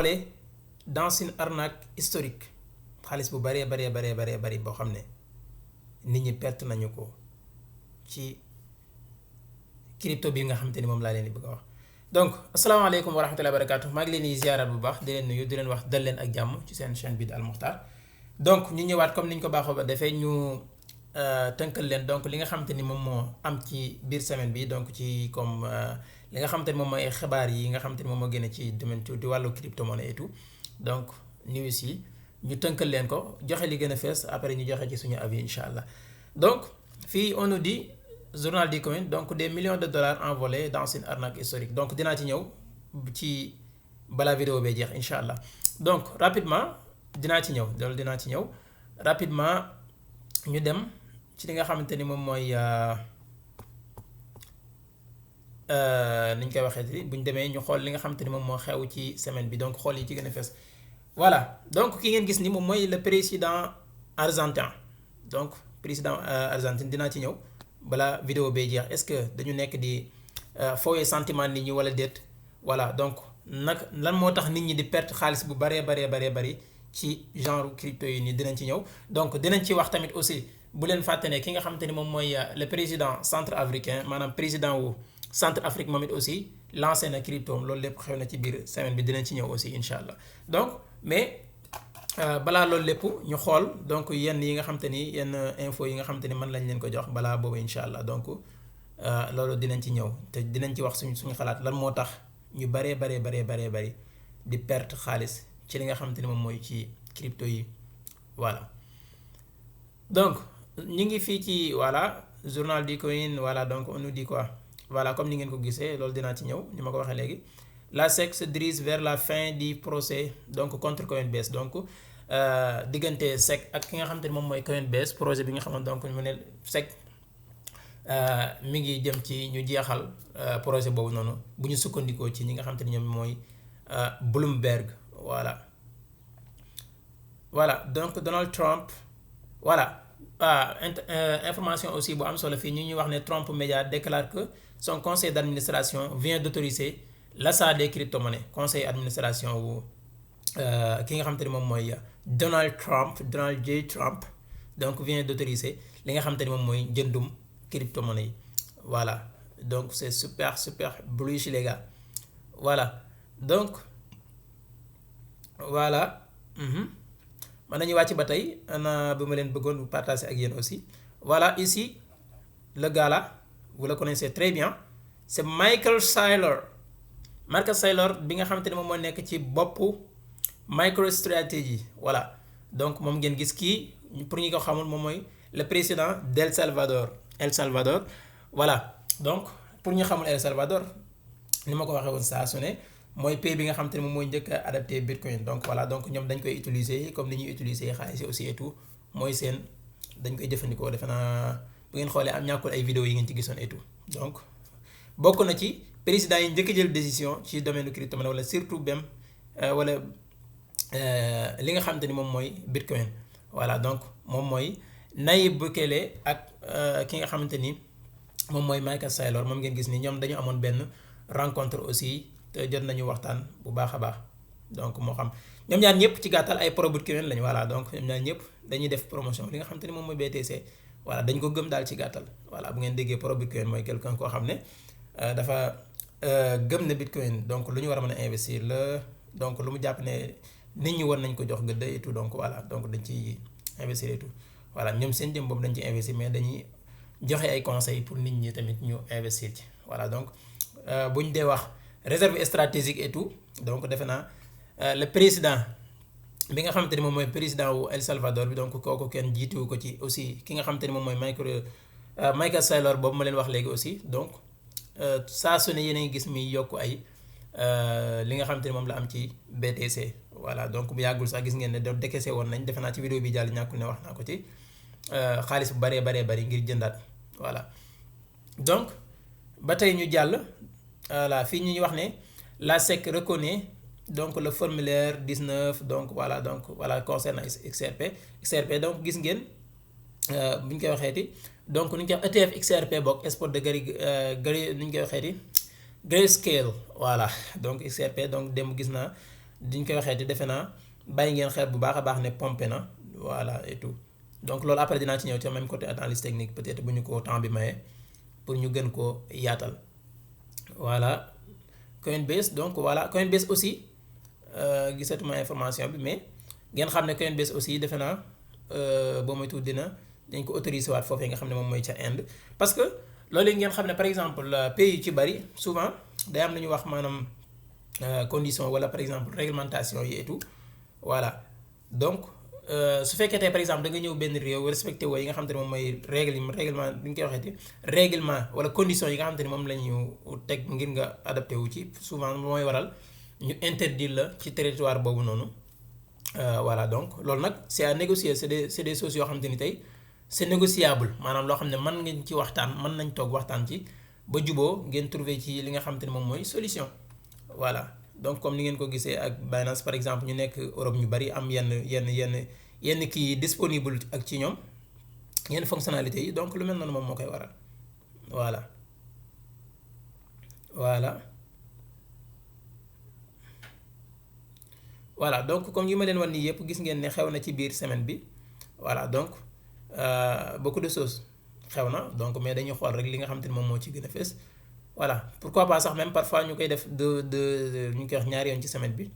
xoolee dans une arnaque historique xaalis bu bari boo xam ne nit ñi perte nañu ko ci crypto bi nga xamante ni moom laa leen di bëgg a wax. donc asalaamaaleykum wa rahmatullahi wa barakaatu maa ngi leen di ziaraat bu baax di leen nuyu di leen wax dal leen ak jàmm ci seen chaîne bi di Al Moukhtar. donc ñu ñëwaat comme ni ñu ko baaxoo ba defee ñu tënkal leen donc li nga xamante ni moom moo am ci biir semaine bi donc ci comme li nga xamante ni moom mooy xibaar yi nga xamante ni moom moo génne ci domaine di wàllu crypto-monnaie et tout donc news yi ñu tënkal leen ko joxe li gën a fees après ñu joxe ci suñu avis incha allah. donc fii on nous dit journal du coin donc des millions de dollars envolés dans une arnaque historique donc dinaa ci ñëw ci balaa vidéo bee jeex incha allah. donc rapidement dinaa ci ñëw rapidement ñu dem ci li nga xamante ni moom mooy ni ñu koy waxee bu ñu demee ñu xool li nga xamante ni moom moo xew ci semaine bi donc xool yi ci gën a fees. voilà donc ki ngeen gis ni moom mooy le président argentin donc président argentine dinaa ci ñëw balaa vidéo bee jeex est-ce que dañu nekk di fooyee sentiment nit ñi wala déet. voilà donc nag lan moo tax nit ñi di perte xaalis bu bari ci genre crypto yi nii dinañ ci ñëw donc dinañ ci wax tamit aussi bu leen fàtte ne ki nga xamante ni moom mooy le président centrafricain maanaam président wu Centrafrique moom it aussi lancé na crypto loolu lépp xew na ci biir semaine bi dinañ ci ñëw aussi incha allah. donc mais balaa loolu lépp ñu xool donc yenn yi nga xamante ni yenn info yi nga xamante ni mën lañ leen ko jox balaa boobu incha allah donc loolu dinañ ci ñëw te dinañ ci wax suñu xalaat lan moo tax ñu bari di perte xaalis ci li nga xamante ni moom mooy ci crypto yi. voilà donc ñu ngi fii ci voilà journal du coin voilà donc on nous dit quoi voilà comme ni ngeen ko gisee loolu dinaa ci ñëw ni ma ko waxee léegi. La SEC se dirige vers la fin du procès donc contre Coinbase donc diggante SEC ak ki nga xamante ni moom mooy Coinbase projet bi nga xamante donc mu ne SEC mi ngi jëm ci ñu jeexal projet boobu noonu bu ñu sukkandikoo ci ñi nga xamante ni ñoom mooy Bloomberg. voilà donc Donald Trump voilà information aussi bu am solo fii ñu ñuy wax ne Trump Media déclare que son conseil d'administration vient d'autoriser l'achat des crypto-monnaies conseil administration wu ki nga xamante ni moom mooy Donald J Trump donc vient d'autoriser li nga xamante ni moom mooy jëndum crypto-monnaie yi. voilà donc c'est super bullish les gars. voilà donc voilà mën nañu wàcc ba tey ana bi ma leen bëggoon partager ak yéen aussi. voilà ici le gars là vous le connaissez très bien c'est Michael Saylor bi nga xamante ni moom moo nekk ci boppu MicroStrategy. voilà donc moom ngeen gis kii pour ñi ko xamul moom mooy le président d'El Salvador. voilà donc pour ñu xamul El Salvador ni ma ko waxee woon saa su ne mooy pays bi nga xamante ni moom mooy njëkk a adapté Bitcoin donc voilà donc ñoom dañ koy utiliser comme ni ñuy utiliser xaalis yi aussi et tout mooy seen dañ koy jëfandikoo defe naa bu ngeen xoolee am ñàkkul ay vidéo yi ngeen ci gisoon et tout donc bokk na ci président yi njëkk jël décision ci domaine crypto-monnaie wala surtout même wala li nga xamante ni moom mooy Bitcoin. voilà donc moom mooy Nayib Bukele ak ki nga xamante ni moom mooy Michael Saylor moom ngeen gis ni ñoom dañu amoon benn rencontre aussi te jot nañu waxtaan bu baax a baax donc moo xam ñoom ñaar ñëpp ci gàttal ay pro Bitcoin lañu. voilà donc ñoom ñaar ñëpp dañuy def promotion li nga xamante ni moom mooy BTC. voilà dañ ko gëm daal ci gàttal. voilà bu ngeen déggee pro Bitcoin mooy quelqu'un koo xam ne dafa gëm ne Bitcoin donc lu ñu war a mën a investir la donc lu mu jàpp ne nit ñi war nañ ko jox gëdd et tout donc voilà donc dañ ciy investir et tout. voilà ñoom seen jëm boobu dañ ciy investir mais dañuy joxe ay conseils pour nit ñi tamit ñu investir ci. voilà donc bu ñu dee wax réserve stratégique et tout donc defe naa le président bi nga xamante ni moom mooy président wu El Salvador bi donc kooku kenn jiituwu ko ci aussi ki nga xamante ni moom mooy Michael Saylor boobu ma leen wax léegi aussi donc saa su ne yéen a ngi gis muy yokk ay li nga xamante ni moom la am ci BTC. voilà donc bu yàggul sax gis ngeen ne doon décaissé woon nañ defe naa ci vidéo bi jàll ñàkkul ne wax naa ko ci xaalis bu bari ngir jëndaat. voilà donc ba tey ñu jàll voilà fii ñu wax ne la SEC reconnaît donc le formulaire 19 donc voilà concernant XRP donc gis ngeen bu ñu koy waxeeti donc nu ñu koy wax ETF XRP bokk export de nu ñu koy waxeeti Grayscale. voilà donc XRP donc dem gis naa diñ koy waxee te defe naa bàyyi ngeen xel bu baax a baax ne pompé na voilà et tout donc loolu après dinaa ci ñëw ci même côté analyse technique peut-être bu ñu ko temps bi maye pour ñu gën koo yaatal voilà Coinbase donc voilà Coinbase aussi gisatuma information bi mais ngeen xam ne Coinbase aussi defe naa boo moytu dañ ko autoriser waat foofee nga xam ne moom mooy ca Inde parce que loolu ngeen xam ne par exemple pays yu ci bari souvent day am lu ñu wax maanaam condition wala par exemple réglementation yi et tout voilà donc su fekkee tey par exemple da nga ñëw benn réew respecté woo yi nga xam te ne moom mooy règlement bi ñu koy waxeeti règlement wala condition yi nga xam te ne moom la ñu teg ngir nga adapté wu ci souvent mooy waral ñu interdire la ci territoire boobu noonu voilà donc loolu nag c'est à négocier c'est des choses yoo xam te ni tey c'est négociable maanaam loo xam ne mën ngeen ci waxtaan mën nañ toog waxtaan ci ba juboo ngeen trouver ci li nga xam te ne moom mooy solution voilà donc comme ni ngeen ko gisee ak Binance par exemple ñu nekk Europe ñu bari am yenn kii disponible ak ci ñoom yenn fonctionnalités yi donc lu mel noonu moom moo koy waral voilà donc comme yi ma leen wan nii yëpp gis ngeen ne xew na ci biir semaine bi voilà donc beaucoup de choses xew na donc mais dañuy xool rek li nga xam te ne moom moo ci gën a fees voilà pourquoi pas sax même parfois ñu koy def ñu koy wax ñaari yoon ci semaine bi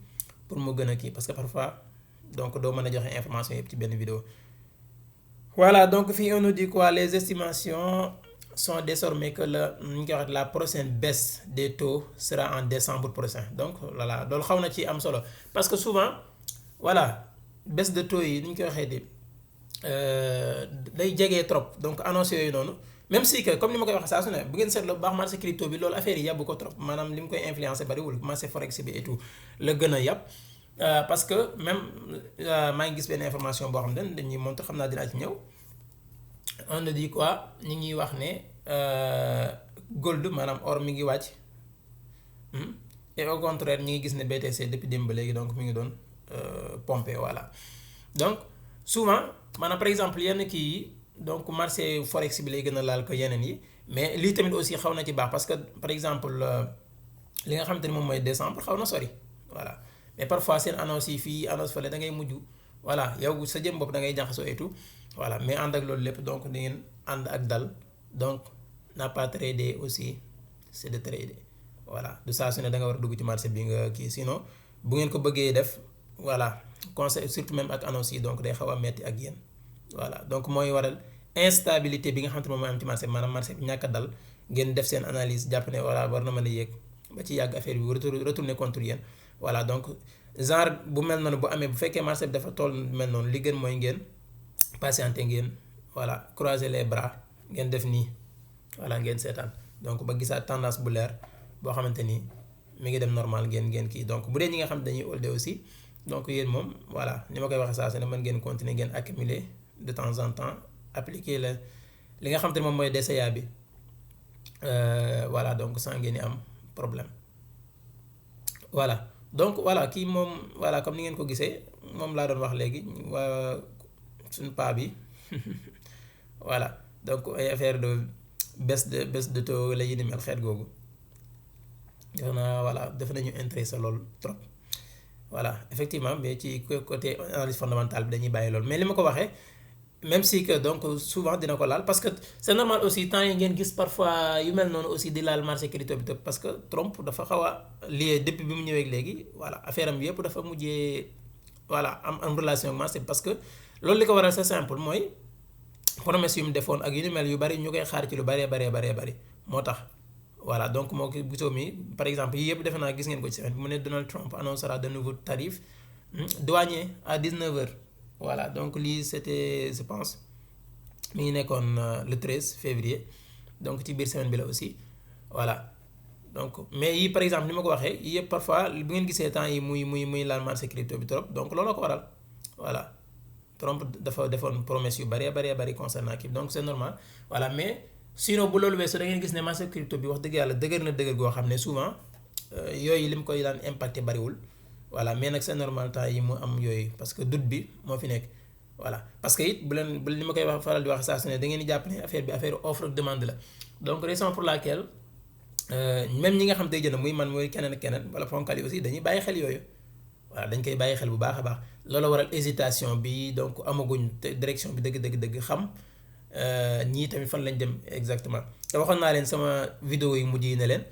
pour mu gën a kii parce que parfois donc doo mën a joxe information yëpp ci benn vidéo voilà donc fii on nous dit quoi les estimations sont désormais que ñu koy wax la prochaine baisse des taux sera en décembre prochain donc voilà loolu xaw na ci am solo parce que souvent voilà baisse de taux yi ni ñu koy waxee di day jege trop donc annonce yooyu noonu même si que comme ni ma koy wax saa su ne bu ngeen seetloo bu baax marché crypto bi loolu affaire yi yàbb ko trop maanaam li mu koy influencer bariwul marché forex bi et tout la gën a yàpp parce que même maa ngi gis benn information boo xam ne dañuy monter xam naa dinaa ci ñëw on nous dit quoi ñu ngi wax ne gold maanaam or mi ngi wàcc et au contraire ñi ngi gis ne BTC depuis démb ba léegi donc mi ngi doon pomper voilà donc souvent maanaam par exemple yenn kii yi donc marché forex bi lay gën a laal ko yeneen yi mais lii tamit aussi xaw na ci baax parce que par exemple li nga xamante ni moom mooy décembre xaw na sori voilà mais parfois seen annonce yi fii annonce fële da ngay mujj voilà yow sa jëm bopp da ngay jaxasoo et tout voilà mais ànd ak loolu lépp donc da ngeen ànd ak dal donc n'a pas trader aussi c'est de trader voilà du saa su ne da nga war a dugg ci marché bi nga kii sinon bu ngeen ko bëggee def voilà conseil surtout même ak annonce yi donc day xaw a metti ak yéen voilà donc mooy waral instabilité bi nga xam te moom mooy am ci marché bi maanaam marché bi ñàkk a dal ngeen def seen analyse jàpp ne voilà war na mën a yéeg ba ci yàgg affaire bi retourner contre yéen voilà donc genre bu mel noonu bu amee bu fekkee marché bi dafa toll mel noonu li gën mooy ngeen patienter ngeen voilà croiser les bras ngeen def nii voilà ngeen seetaan donc ba gisaat tendance bu leer boo xamante ni mi ngi dem normal ngeen kii donc bu dee ñi nga xam dañuy holder aussi donc yéen moom voilà ni ma koy waxee saa su ne mën ngeen continuer ngeen accumuler de temps en temps appliquer li nga xam te ne moom mooy DCA bi voilà donc sans ngeen di am problème voilà donc voilà kii moom voilà comme ni ngeen ko gisee moom laa doon wax léegi waa suñu paa bi voilà donc ay affaire de baisse de taux la yi ni mel xeet googu defe naa voilà def nañu intéressé loolu trop voilà effectivement mais ci côté analyse fondamentale bi dañuy bàyyi loolu mais li ma ko waxee même si que donc souvent dina ko laal parce que c'est normal aussi temps yi ngeen gis parfois yu mel noonu aussi di laal marché crypto bi parce que Trump dafa xaw a lié depuis bi mu ñëwee léegi voilà affaire am yëpp dafa mujjee voilà am relation ak marché bi parce que loolu li ko waral c'est simple mooy promesse yu mu defoon ak yu ni mel yu bari ñu koy xaar ci lu bari moo tax voilà donc moo ko gisoo mi par exemple yii yëpp defe naa gis ngeen ko ci semaine bi mu ne Donald Trump annoncera de nouveaux tarifs douaniers à 19h voilà donc lii c'était je pense mi ngi nekkoon le 13 février donc ci biir semaine bi la aussi voilà donc mais yii par exemple ni ma ko waxee yii yëpp parfois bu ngeen gisee temps yi muy laal marché crypto bi trop donc looloo ko waral voilà Trump dafa defoon promesse yu bari concernant kii donc c'est normal voilà mais sinon bu loolu weesoo da ngeen gis ne marché crypto bi wax dëgg yàlla dëgër goo xam ne souvent yooyu li mu koy daan impacté bariwul voilà mais nag c'est normal temps yi mu am yooyu parce que doute bi moo fi nekk voilà parce que it bu li ma koy wax faral di wax saa su ne da ngeen di jàpp ne affaire bi affaire offre ak demande la donc raison pour laquelle même ñi nga xam day jënd muy man muy keneen ak keneen wala fonkal yi aussi dañuy bàyyi xel yooyu voilà dañ koy bàyyi xel bu baax a baax loolu waral hésitation bi donc amaguñ direction bi dëgg xam ñii tamit fan lañ dem exactement te waxoon naa leen sama vidéo yi mujj yi ne leen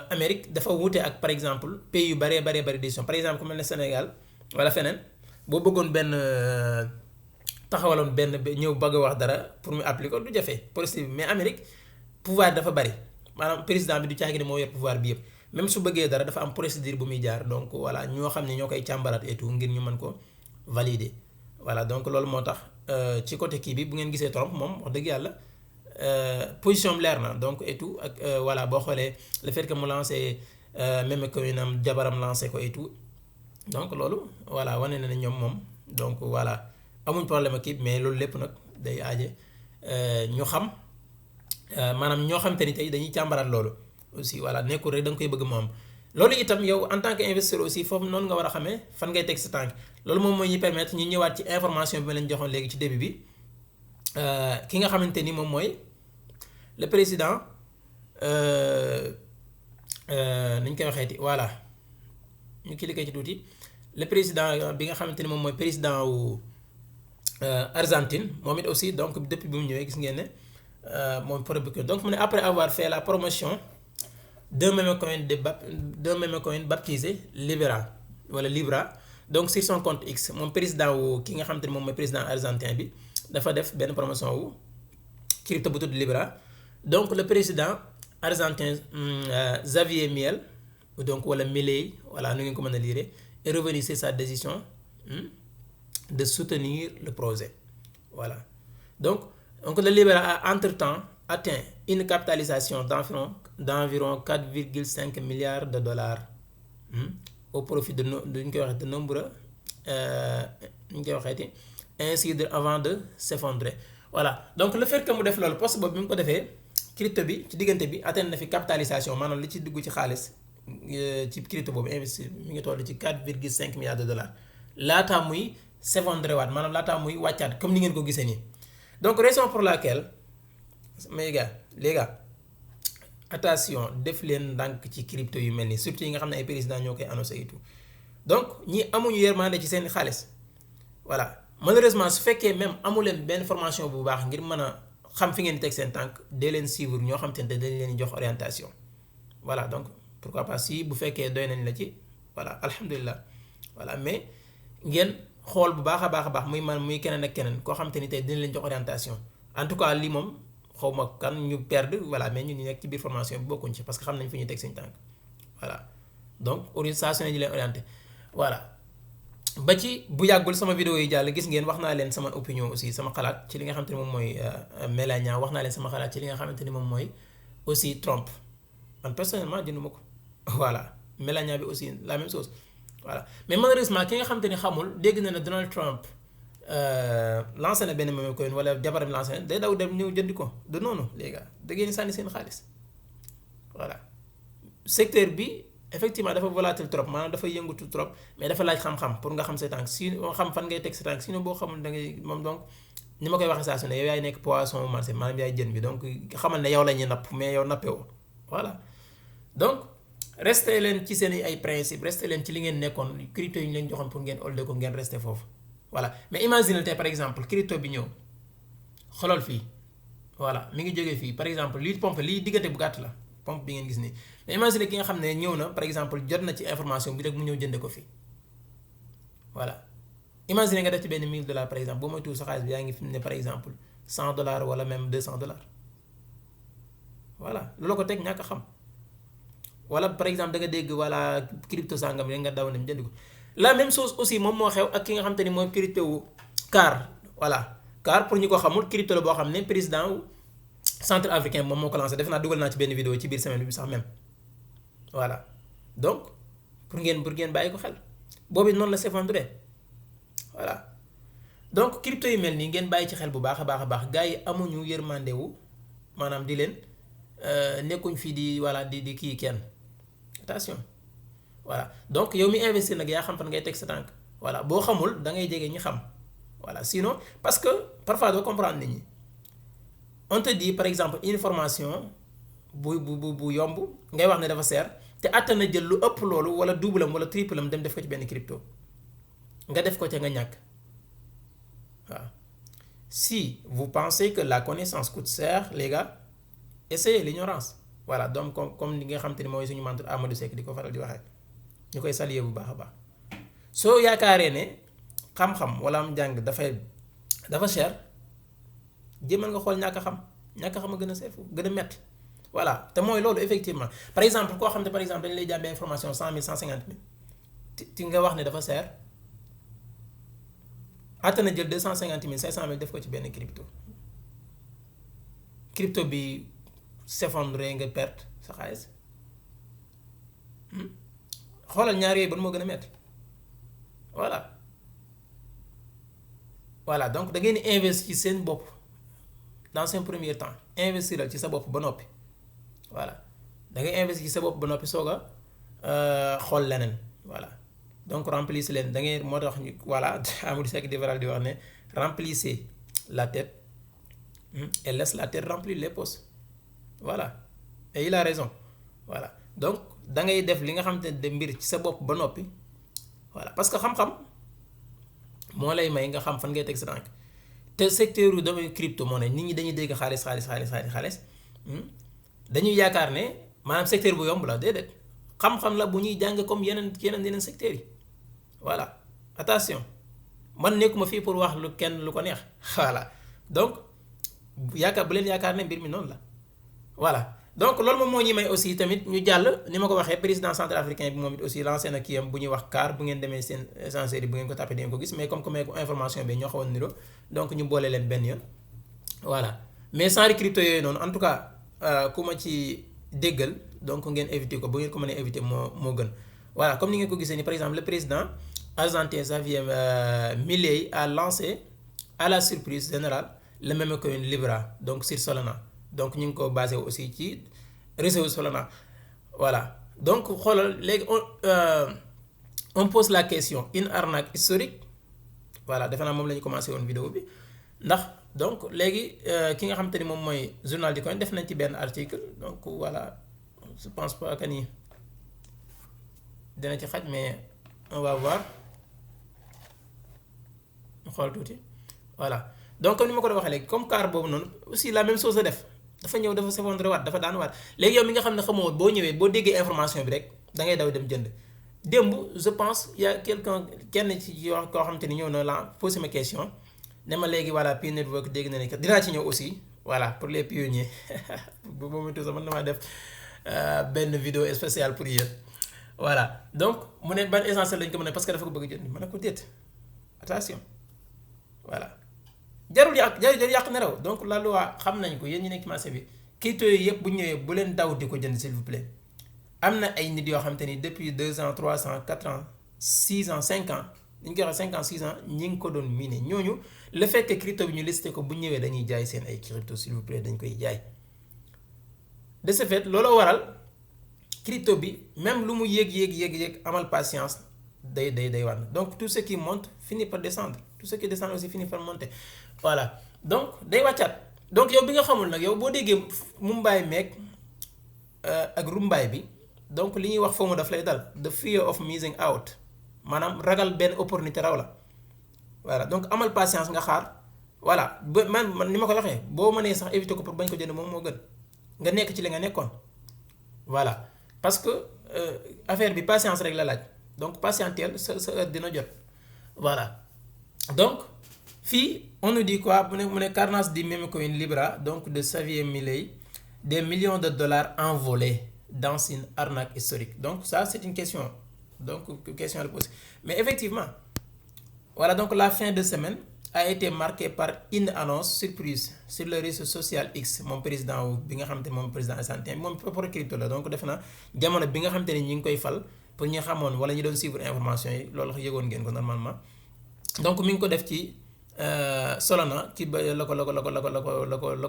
Amérique dafa wuute ak par exemple pays yu baree décision par exemple ku mel ne Sénégal wala feneen boo bëggoon benn taxawaloon benn ñëw bëgg a wax dara pour mu appliquer du jafe procédure bi mais Amérique pouvoir dafa bari maanaam président bi du caagi ne moo yor pouvoir bi yëpp même su bëggee dara dafa am procédure bu muy jaar donc voilà ñoo xam ne ñoo koy càmbaraat et tout ngir ñu mën ko valider voilà donc loolu moo tax ci côté kii bi bu ngeen gisee Trump moom wax dëgg yàlla position am leer na donc et tout ak voilà boo xoolee le fait que mu lancé même que nam jabaram lancé ko et tout donc loolu voilà wane na ne ñoom moom donc voilà amuñ problème ak kii mais loolu lépp nag day aaje ñu xam maanaam ñoo xam te ni tey dañuy càmbaraat loolu aussi voilà nekkul rek da nga koy bëgg mu am loolu itam yow en tant que investisseur aussi foofu noonu nga war a xamee fan ngay teg sa tànk loolu moom mooy ñu permettre ñu ñëwaat ci information bi ma leen joxoon léegi ci début bi ki nga xamante ni moom mooy le président ni ñu koy waxeeti voilà ñu cliquer ci tuuti le président bi nga xamante ni moom mooy président wu Argentine moom it aussi donc depuis bi mu ñëwee gis ngeen ne moom produit donc mu ne après avoir fait la promotion d'un meme coin baptisé Libra wala Libra donc sur son compte X moom président wu ki nga xamante ni moom mooy président argentin bi dafa def benn promotion wu crypto bu tudd Libra donc le président argentin Javier Milei donc wala Milei voilà nu ngeen ko mën a lire est revenu sur sa décision de soutenir le projet voilà donc le Libra a entre-temps atteint une capitalisation d'environ 4,5 milliards de dollars au profit de nombreux ainsi avant de s'effondrer voilà donc le fait que mu def loolu poste boobu bi mu ko defee crypto bi ci diggante bi atteindre na fi capitalisation maanaam li ci dugg ci xaalis ci crypto boobu investi mi ngi toll ci 4,5 milliards de dollars laataa muy s'effondrer waat maanaam laataa muy wàccaat comme ni ngeen ko gisee nii donc raison pour laquelle les gars attention def leen ndànk ci crypto yu mel nii surtout yi nga xam ne ay président ñoo koy annoncé et tout donc ñi amuñu yërmande ci seen xaalis voilà malheureusement su fekkee même amu leen benn formation bu baax ngir mën a xam fi ngeen teg seen tànk dee leen suivre ñoo xam te ne dañ leen jox orientation voilà donc pourquoi pas si bu fekkee doy nañ la ci voilà alhamdulilah voilà mais ngeen xool bu baax a baax muy man muy keneen ak keneen koo xam te ni tey dina leen jox orientation en tout cas lii moom xaw ma kan ñu perdre voilà mais ñun ñu nekk ci biir formation bi bokkuñ ci parce que xam nañ fi ñuy teg seen tànk voilà donc orientation di leen orienté voilà. ba ci bu yàggul sama vidéo yi jàll gis ngeen wax naa leen sama opinion aussi sama xalaat ci li nga xamante ni moom mooy Melania wax naa leen sama xalaat ci li nga xamante ni moom mooy aussi Trump man personnellement jënduma ko voilà Melania bi aussi la même chose voilà mais malheureusement ki nga xamante ni xamul dégg na ne Donald Trump lancé na benn meme coin wala jabaram lancé na day daw dem ñëw jëndi ko de noonu les gars da ngeen sànni seen xaalis voilà secteur bi. effectivement dafa volatile trop maanaam dafa yëngatu trop mais dafa laaj xam-xam pour nga xam sa tànk si xam fan ngay teg sa tànk sinon boo xamul da ngay moom donc ni ma koy waxee saa su ne yow yaay nekk poisson au marché maanaam yaay jën bi donc xamal ne yow la ñuy napp mais yow nappee woo voilà donc resté leen ci seen ay principe resté leen ci li ngeen nekkoon crypto yi ñu leen joxoon pour ngeen holde ko ngeen resté foofu voilà mais imagine tey par exemple crypto bi ñëw xoolal fii voilà mi ngi jógee fii par exemple lii pompe lii diggante bu gàtt la pompe bi ngeen gis nii mais imagine ki nga xam ne ñëw na par exemple jot na ci information bi rek mu ñëw jënde ko fii voilà imagine nga def ci benn $1000 par exemple boo moytuwul sa xaalis bi yaa ngi fi ne par exemple $100 wala même $200 voilà loolu ko teg ñàkk a xam wala par exemple da nga dégg wala crypto sangam rek nga daw dem jënd ko la même chose aussi moom moo xew ak ki nga xam te ni mooy crypto wu CAR voilà CAR pour ñu ko xamul crypto la boo xam ne président wu centre africain moom moo ko lancé def naa dugal naa ci benn vidéo ci biir semaine bi sax même voilà donc pour ngeen bàyyi ko xel boobu noonu la s'effondrer voilà donc crypto yu mel nii ngeen bàyyi ci xel bu baax a baax gars yi amuñu yërmande wu maanaam di leen nekkuñ fii di voilà di kii kenn attention voilà donc yow mi investir nag yaa xam fan ngay teg sa tànk voilà boo xamul da ngay jege ñi xam voilà sinon parce que parfois doo comprendre nit ñi on te dit par exemple une formation bu yomb ngay wax ne dafa seer te àttan na jël lu ëpp loolu wala double am wala triple am dem def ko ci benn crypto nga def ko ca nga ñàkk waaw. Si vous pensez que la connaissance coûte cher les gars essayez l'ignorance voilà donc comme li nga xam te ni mooy suñu mentor Amadou Seck di ko faral di waxee ñu koy saluer bu baax a baax. soo yaakaaree ne xam-xam wala am njàng dafa cher jéemal nga xool ñàkk a xam a gën a seefu gën a metti voilà te mooy loolu effectivement par exemple koo xam ne par exemple dañu lay jàmbee information 100 000 150 000 ti nga wax ne dafa cher àtt na jël 250 000 500 000 def ko ci benn crypto bi s'effondrer nga perte sa xaalis xoolal ñaar yooyu ban moo gën a metti voilà donc da ngeen di investir seen bopp dans un premier temps investir ci sa bopp ba noppi voilà da ngay investir ci sa bopp ba noppi soog a xool leneen voilà donc remplissez leen da ngeen moo tax ñu voilà Amadou Seck di faral di wax ne remplissez la tête et laisse la tête remplir les poches voilà et il a raison voilà donc da ngay def li nga xam te ne mbir ci sa bopp ba noppi voilà parce que xam-xam moo lay may nga xam fan ngay teg sa tànk te secteur yu domaine crypto monnaie nit ñi dañuy dégg xaalis dañuy yaakaar ne maanaam secteur bu yomb la déedéet xam-xam la bu ñuy jàng comme yeneen secteurs yi voilà attention man nekkuma fii pour wax lu kenn lu ko neex voilà donc bu leen yaakaar ne mbir mi noonu la voilà donc loolu moom moo ñuy may aussi tamit ñu jàll ni ma ko waxee président centrafricain bi moom it aussi lancé na kii am bu ñuy wax CAR bu ngeen demee seen essentiel yi bu ngeen ko tapé di ngeen ko gis mais comme que information bi ñoo xawoon niroo donc ñu boole leen benn yoon voilà mais sans crypto yooyu noonu en tout cas ku ma ci déggal donc ngeen éviter ko bu ngeen ko mënee éviter moo gën voilà comme ni ngeen ko gisee ni par exemple le président argentin Javier Milei a lancé à la surprise générale le même coin Libra donc sur Solana donc ñu ngi ko basé aussi ci réseau Solana voilà donc xoolal léegi on pose la question une arnaque historique voilà defe naa moom la ñu commencé woon vidéo bi ndax donc léegi ki nga xamante ni moom mooy journal du coin def nañ ci benn article donc voilà je pense pas que ni dina ci xaj mais on va voir xool tuuti voilà donc comme ni ma ko doon waxee léegi comme CAR boobu noonu aussi la même chose la def dafa ñëw dafa s'effondrer waat dafa daan waat léegi yow mi nga xam ne xamoo boo ñëwee boo déggee information bi rek da ngay daw dem jënd démb je pense y a kenn ci yoo koo xamante ni ñëw na la posé ma question ne ma léegi voilà Pi Network dégg na ne dinaa ci ñëw aussi voilà pour les pionniers bu boobu tout ça man damaa def benn vidéo spéciale pour yéen voilà donc mu ne ban essentiel lañ ko mën a parce que dafa ko bëgg jënd ma ne ko déet attention voilà jarul yàq neraw donc la loi xam nañ ko yéen ñi nekk ci marché bi crypto yi yëpp bu ñëwee bu leen daw di ko jënd s'il vous plaît am na ay nit yoo xamante ni depuis 2 ans 3 ans 4 ans 6 ans 5 ans dañu koy wax 5 ans 6 ans ñi ngi ko doon miné ñooñu le fait que crypto bi ñu listé ko bu ñëwee dañuy jaay seen ay crypto s'il vous plaît dañ koy jaay de ce fait looloo waral crypto bi même lu mu yéeg amal patience day wan donc tout ce qui monte finit par descendre tout ce qui descend aussi finit par monter voilà donc day wàccaat donc yow bi nga xamul nag yow boo déggee mumbaay meeg ak rumbaay bi donc li ñuy wax foofu daf lay dal the fear of missing out maanaam ragal benn opportunité raw la voilà donc amal patience nga xaar voilà ba man ni ma ko waxee boo mënee sax éviter ko pour bañ ko jënd moom moo gën nga nekk ci li nga nekkoon voilà parce que affaire bi patience rek la laaj donc patienteel sa heure dina jot voilà donc fii on nous dit quoi mu ne carnage du meme coin Libra donc de Xavier Milei des millions de dollars envolés dans une arnaque historique donc ça c'est une question donc question à poser mais effectivement voilà donc la fin de semaine a été marquée par une annonce surprise sur le réseau social X moom président bi nga xamante ne moom président argentin moom propre crypto la donc def na jamono bi nga xamante ne ñi ngi koy fal pour ñu xamoon wala ñu doon suivre information yi loolu yëgoon ngeen ko normalement donc mi ngi ko def ci Solana ci ba la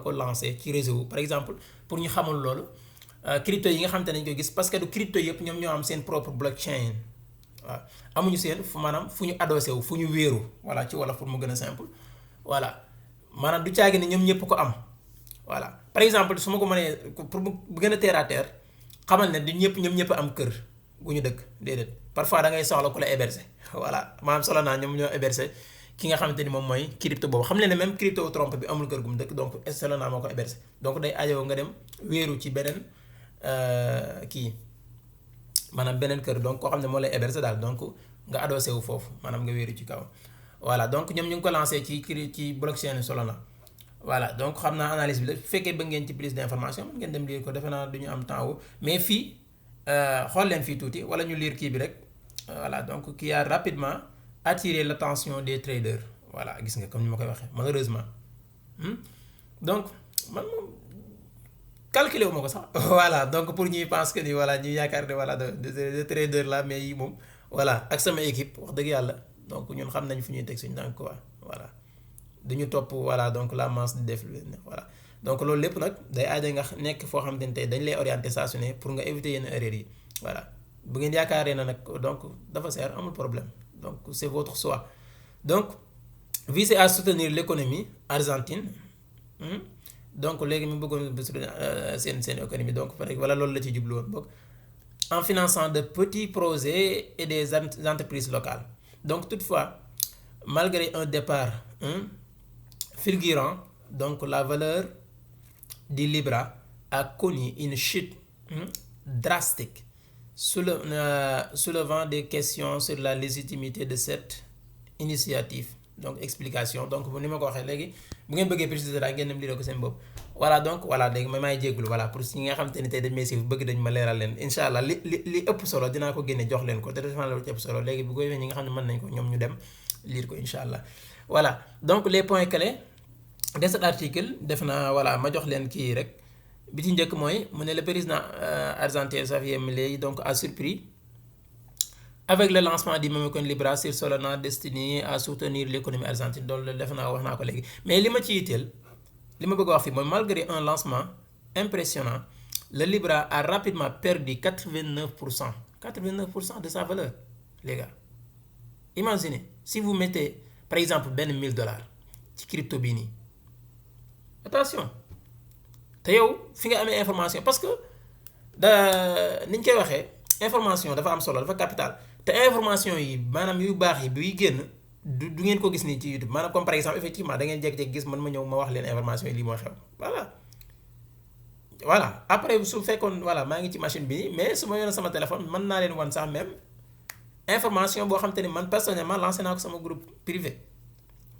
ko lancé ci réseau par exemple pour ñu xamul loolu crypto yi nga xamante ne dañ koy gis parce que du crypto yëpp ñoom ñoo am seen propre blockchain waaw amuñu seen maanaam fu ñu adossé wu fu ñu wéeru voilà ci wala pour mu gën a simple voilà maanaam du caagi ne ñoom ñëpp ko am voilà par exemple su ma ko mënee pour bu gën a terre à terre xamal ne du ñëpp am kër gu ñu dëkk déedéet parfois da ngay soxla ku la héberger voilà maanaam Solana ñoom ñoo héberger ki nga xamante ni moom mooy crypto boobu xam leen ne même crypto Trump bi amul kër gu mu dëkk donc Solana moo ko héberger donc day ajoo nga dem wéeru ci beneen kii maanaam beneen kër donc koo xam ne moo lay héberger daal donc nga adossé wu foofu maanaam nga wéeru ci kaw voilà donc ñoom ñu ngi ko lancé ci blockchain Solana voilà donc xam naa analyse bi la bu fekkee bëgg ngeen ci plus d'information mën ngeen dem lire ko defe naa du ñu am temps wu mais fii xool leen fii tuuti wala ñu lire kii bi rek voilà donc qui a rapidement attiré l'attention des traders voilà gis nga comme ni ma koy waxee malheureusement donc man moom calculé wu ma ko sax voilà donc pour ñuy pense que ni voilà ñuy yaakaar ne voilà de trader la mais yi moom voilà ak sama équipe wax dëgg yàlla donc ñun xam nañ fu ñuy teg suñu tànk quoi voilà duñu topp voilà donc la masse di def voilà donc loolu lépp nag day aaja nga nekk foo xamante ne tey dañ lay orienter saa su ne pour nga éviter yenn erreurs yi voilà bu ngeen yaakaaree na nag donc dafa seer amul problème donc c'est votre choix donc visez à soutenir l'économie argentine donc léegi mu bëggoon seen économie donc voilà loolu la ci jublu woon boog en finançant de petits projets et des entreprises locales donc toutefois malgré un départ fulgurant donc la valeur du Libra a connu une chute drastique soulevant des questions sur la légitimité de cette initiative donc explication donc ni ma ko waxee léegi bu ngeen bëggee préciser daal ngeen dem lire ko seen bopp voilà donc voilà léegi ma may jéggulu voilà pour si nga xam te ni tey dañ may suivre bëgg dañ ma leeral leen incha allah li ëpp solo dinaa ko génne jox leen ko te defal la ci ëpp solo léegi bu ko defee ñi nga xam ne mën nañ ko ñoom ñu dem lire ko incha allah voilà donc les points clés de cet article def naa voilà ma jox leen kii rek bi ci njëkk mooy mu ne le président argentin Javier Milei donc a surpris avec le lancement du meme coin Libra sur Solana destiné à soutenir l'économie argentine donc def naa wax naa ko léegi mais li ma ci yitteel li ma bëgg a wax fii mooy malgré un lancement impressionnant le Libra a rapidement perdu 89% 89% de sa valeur les gars imaginez si vous mettez par exemple benn $1000 ci crypto bii nii attention te yow fi nga amee information parce que niñ koy waxee information dafa am solo dafa capital te information yi maanaam yu baax yi buy génn du ngeen ko gis nii ci YouTube maanaam comme par exemple effectivement da ngeen jékki-jékki gis man ma ñëw ma wax leen information yi lii moo xew voilà après su fekkoon voilà maa ngi ci machine bi mais su ma yoroon sama téléphone mën naa leen wan sax même information boo xam te ni man personnellement lancé naa ko sama groupe privé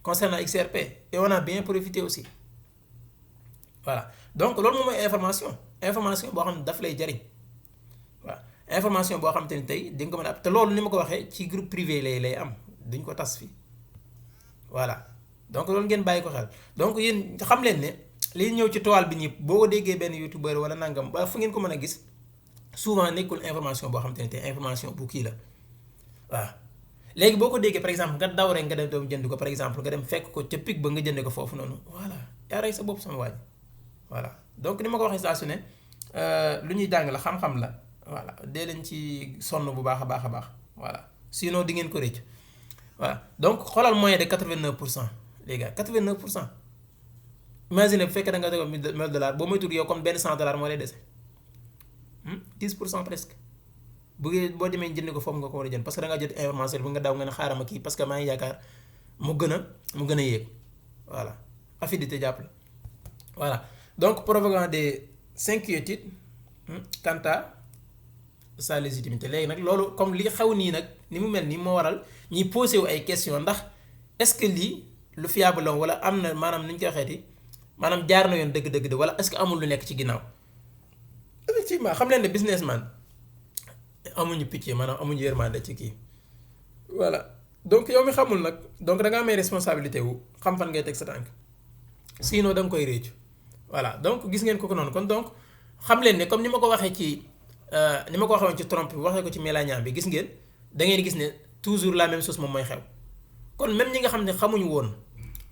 concernant XRP et on a bien profité aussi voilà donc loolu moom mooy information boo xam ne daf lay jariñ waaw information boo xam te ni tey di nga ko mën a te loolu ni ma ko waxee ci groupe privé lay am duñ ko tas fii voilà donc loolu ngeen bàyyi ko xel donc yéen xam leen ne li ñëw ci toile bi nii boo ko déggee benn youtubeur wala nangam ba fu ngeen ko mën a gis souvent nekkul information boo xam te ne tey information bu kii la waaw léegi boo ko déggee par exemple nga daw rek nga dem doom jënd ko par exemple nga dem fekk ko ca pic ba nga jënd ko foofu noonu voilà yaa rey sa bopp sama waaj voilà donc ni ma ko waxee saa su ne lu ñuy jàng la xam-xam la voilà dee leen ci sonn bu baax a baax voilà sinon di ngeen ko rëcc voilà donc xoolal moyen de 89% les gars 89% imagine bu fekkee da nga tegoon $1000 boo moytuwul yow comme benn $100 moo lay dese 10% presque boo demee jënd ko foofu nga ko war a jënd parce que da nga jot information bu nga daw nga ne xaaral ma kii parce que maa ngi yaakaar mu gën a yéeg voilà affidité jàpp la voilà donc provoquant des inquiétudes quant à sa légitimité léegi nag loolu comme li xew nii nag ni mu mel nii moo waral ñuy posé wu ay question ndax est-ce que lii lu fiable la wala am na maanaam ni ñu koy waxeeti maanaam jaar na yoon dëgg wala est-ce que amul lu nekk ci ginnaaw effectivement xam leen ne businessman amuñu pitié maanaam amuñu yërmande ci kii voilà donc yow mi xamul nag donc da nga amee responsabilité wu xam fan ngay teg sa tànk sinon da nga koy réccu voilà donc gis ngeen ko noonu kon donc xam leen ne comme ni ma ko waxee ci ni ma ko waxee woon ci Trump bi waxee ko ci Melania bi gis ngeen da ngeen gis ne toujours la même chose moom mooy xew kon même ñi nga xam ne xamuñu woon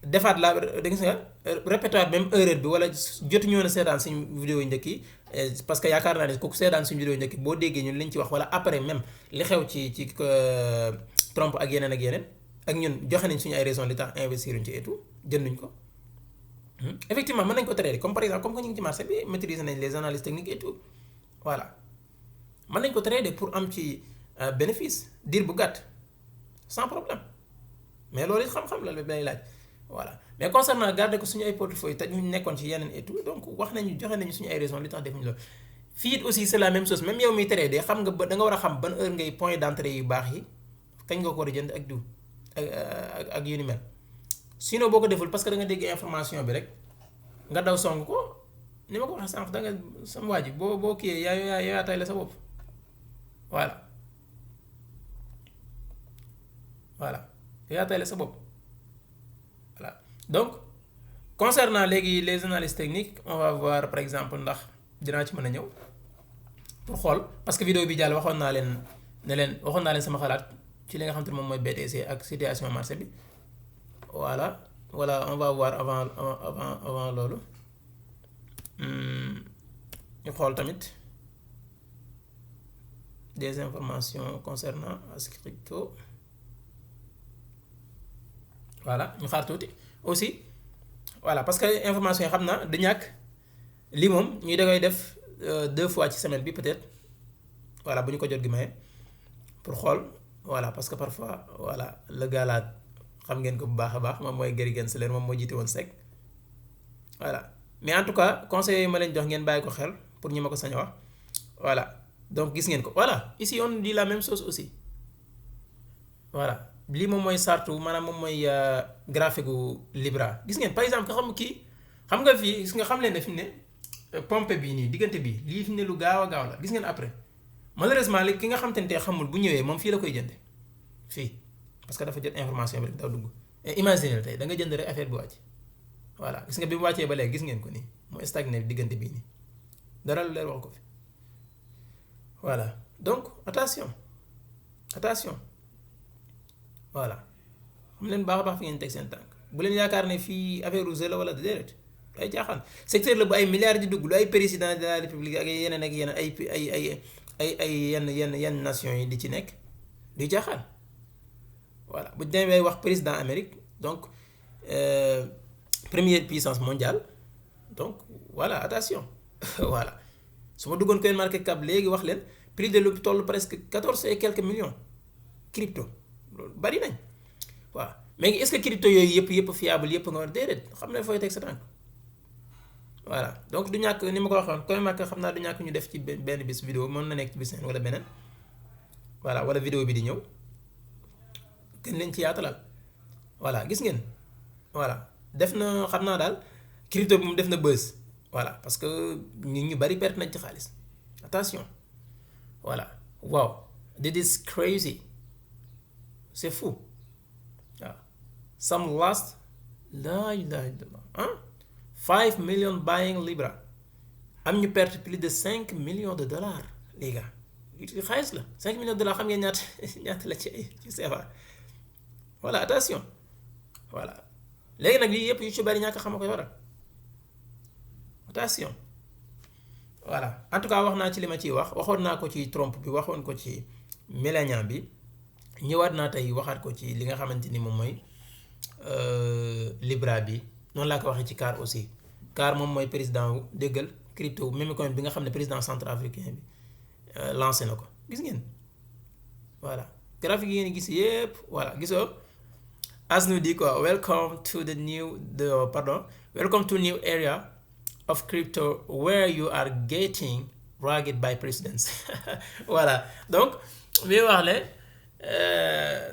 defaat la da gis nga répéter même erreur bi wala jotuñu woon a seetaan suñu vidéo yu njëkk yi parce que yaakaar naa ne kooku seetaan suñu vidéo yu njëkk yi boo déggee ñun liñ ci wax wala après même li xew ci Trump ak yeneen ak ñun joxe nañ suñu ay raisons li tax investir ci et tout jënduñ ko effectivement mën nañ ko traiter comme par exemple comme que ñu ngi ci marché bi maîtriser nañ les analyses techniques et tout voilà mën nañ ko trader pour am ci bénéfice diir bu gàtt sans problème mais loolu it xam-xam la lay laaj voilà mais concernant garder ko suñu ay portefeuille te ñu nekkoon ci yeneen et tout donc wax nañu joxe nañu suñu ay raisons li tax defuñu loolu. fii it aussi c'est la même chose même yow miy trader xam nga ba da nga war a xam ban heure ngay point d'entrée yu baax yi kañ nga ko war a jënd ak diw ak yu ni mel sinon boo ko deful parce que da nga dégg information bi rek nga daw song ko ni ma ko waxee sànq da nga sama waa ji boo kiyee yaa tay la sa bopp voilà yaa tay la sa bopp voilà donc concernant léegi les analyses techniques on va voir par exemple ndax dinaa ci mën a ñëw pour xool parce que vidéo bi jàll waxoon naa leen sama xalaat ci li nga xam te ne moom mooy BTC ak situation marché bi voilà on va voir avant loolu ñu xool tamit des informations concernant crypto voilà ñu xaar tuuti aussi voilà parce que information yi xam naa du ñàkk lii moom ñuy da koy def 2 fois ci semaine bi peut-être voilà bu ñu ko jot gi maye pour xool voilà parce que parfois voilà le gars là xam ngeen ko bu baax a baax moom mooy Gary Gensler moom moo jiite woon SEC voilà mais en tout cas conseils yi ma leen jox ngeen bàyyi ko xel pour ñi ma ko sañ a wax voilà donc gis ngeen ko voilà ici on dit la même chose aussi voilà lii moom mooy sartu maanaam moom mooy graphique gu Libra gis ngeen par exemple xam nga fii gis nga xam leen ne fi mu ne pompe bii nii diggante bii lii fi mu ne lu gaaw a gaaw la gis ngeen après malheureusement li ki nga xam te ne xamul bu ñëwee moom fii la koy jënde fii parce que dafa jot information bi rek daw dugg imaginer tey da nga jënd rek affaire bi wàcc voilà gis nga bi mu wàccee ba léegi gis ngeen ko nii mu stagné diggante bii nii dara lu leer wax ko fi voilà donc attention voilà xam leen baax a baax fi ngeen teg seen tànk bu leen yaakaar ne fii affaire rouge la wala déedéet ay jaaxaan secteur la bu ay milliards di dugg lu ay président de la république ak yeneen ay yenn nations yi di ci nekk di jaaxaan voilà bu demee wax président Amérique donc première puissance mondiale donc voilà attention voilà su ma duggoon coin market cap léegi wax leen prix de lu toll presque 14 et quelques millions crypto loolu bari nañ waaw mais est-ce que crypto yooyu yëpp fiable yëpp nga war déedéet xam ne fooy teg sa tànk voilà donc du ñàkk ni ma ko waxoon coin market xam naa du ñàkk ñu def ci benn bis vidéo mën na nekk ci bis wala beneen voilà wala vidéo bi di ñëw gën leen ci yaatalal voilà gis ngeen voilà def na xam naa daal crypto bi mu def na buzz voilà parce que ñu bari perte nañ ci xaalis attention voilà wow this is crazy c'est fou waaw some lost la ilaha illallah 5 millions buying Libra am ñu perte plus de 5 millions de dollars les gars xaalis la 5 millions de dollars xam ngeen ñaata la ci CFA voilà attention voilà léegi nag lii yëpp yu ci bari ñàkk xam koy waral attention voilà en tout cas wax naa ci li ma ciy waxoon naa ko ci Trump bi waxoon ko ci Melania bi ñëwaat naa tey waxaat ko ci li nga xamante ni moom mooy Libra bi noonu laa ko waxee ci CAR aussi CAR moom mooy président wu déggal crypto même coin bi nga xam ne président centrafricain bi lancé na ko gis ngeen voilà graphique yi ngeen gis yëpp voilà gisoo as nous dit quoi welcome to new area of crypto where you are getting rugged by presidents voilà donc bi wax le